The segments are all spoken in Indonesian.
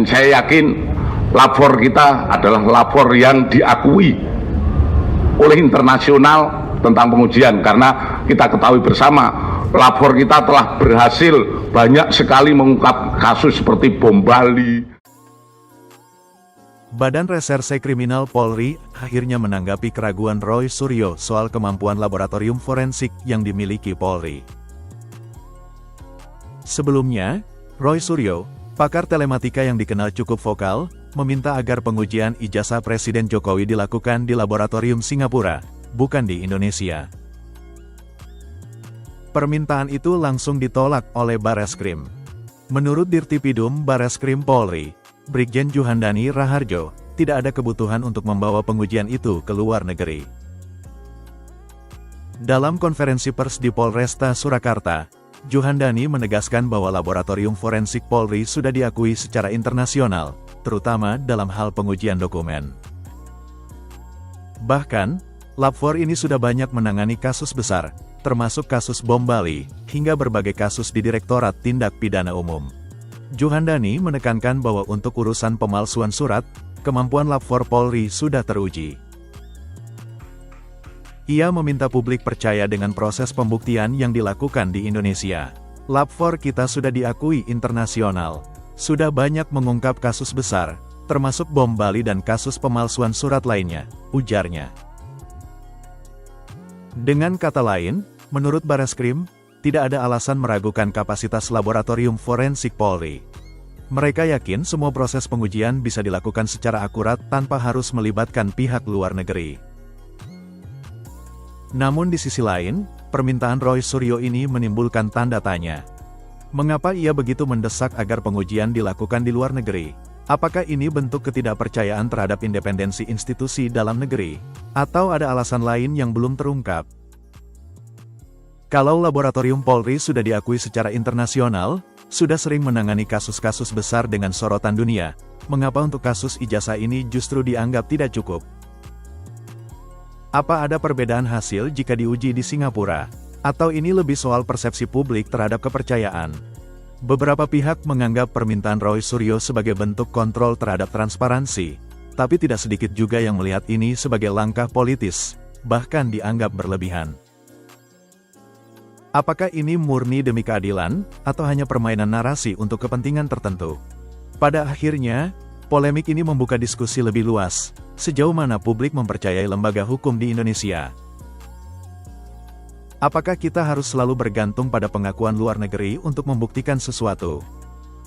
Dan saya yakin lapor kita adalah lapor yang diakui oleh internasional tentang pengujian, karena kita ketahui bersama lapor kita telah berhasil banyak sekali mengungkap kasus seperti bom Bali. Badan Reserse Kriminal Polri akhirnya menanggapi keraguan Roy Suryo soal kemampuan laboratorium forensik yang dimiliki Polri. Sebelumnya, Roy Suryo, pakar telematika yang dikenal cukup vokal, meminta agar pengujian ijazah Presiden Jokowi dilakukan di laboratorium Singapura, bukan di Indonesia. Permintaan itu langsung ditolak oleh Bareskrim. Menurut Dirtipidum Bareskrim Polri, Brigjen Juhandani Raharjo, tidak ada kebutuhan untuk membawa pengujian itu ke luar negeri. Dalam konferensi pers di Polresta Surakarta, Juhandani menegaskan bahwa laboratorium forensik Polri sudah diakui secara internasional, terutama dalam hal pengujian dokumen. Bahkan, Lab4 ini sudah banyak menangani kasus besar, termasuk kasus bom Bali, hingga berbagai kasus di Direktorat Tindak Pidana Umum. Juhandani menekankan bahwa untuk urusan pemalsuan surat, kemampuan Lab4 Polri sudah teruji. Ia meminta publik percaya dengan proses pembuktian yang dilakukan di Indonesia. Lab4 kita sudah diakui internasional, sudah banyak mengungkap kasus besar, termasuk bom Bali dan kasus pemalsuan surat lainnya, ujarnya. Dengan kata lain, menurut Bareskrim, tidak ada alasan meragukan kapasitas laboratorium forensik Polri. Mereka yakin semua proses pengujian bisa dilakukan secara akurat tanpa harus melibatkan pihak luar negeri. Namun di sisi lain, permintaan Roy Suryo ini menimbulkan tanda tanya. Mengapa ia begitu mendesak agar pengujian dilakukan di luar negeri? Apakah ini bentuk ketidakpercayaan terhadap independensi institusi dalam negeri? Atau ada alasan lain yang belum terungkap? Kalau laboratorium Polri sudah diakui secara internasional, sudah sering menangani kasus-kasus besar dengan sorotan dunia, mengapa untuk kasus ijazah ini justru dianggap tidak cukup? Apa ada perbedaan hasil jika diuji di Singapura? Atau ini lebih soal persepsi publik terhadap kepercayaan? Beberapa pihak menganggap permintaan Roy Suryo sebagai bentuk kontrol terhadap transparansi, tapi tidak sedikit juga yang melihat ini sebagai langkah politis, bahkan dianggap berlebihan. Apakah ini murni demi keadilan, atau hanya permainan narasi untuk kepentingan tertentu? Pada akhirnya, polemik ini membuka diskusi lebih luas, sejauh mana publik mempercayai lembaga hukum di Indonesia. Apakah kita harus selalu bergantung pada pengakuan luar negeri untuk membuktikan sesuatu?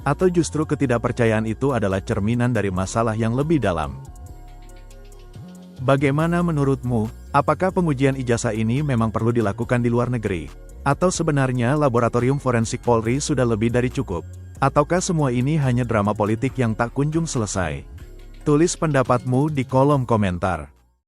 Atau justru ketidakpercayaan itu adalah cerminan dari masalah yang lebih dalam? Bagaimana menurutmu, apakah pengujian ijazah ini memang perlu dilakukan di luar negeri? Atau sebenarnya laboratorium forensik Polri sudah lebih dari cukup? Ataukah semua ini hanya drama politik yang tak kunjung selesai? Tulis pendapatmu di kolom komentar.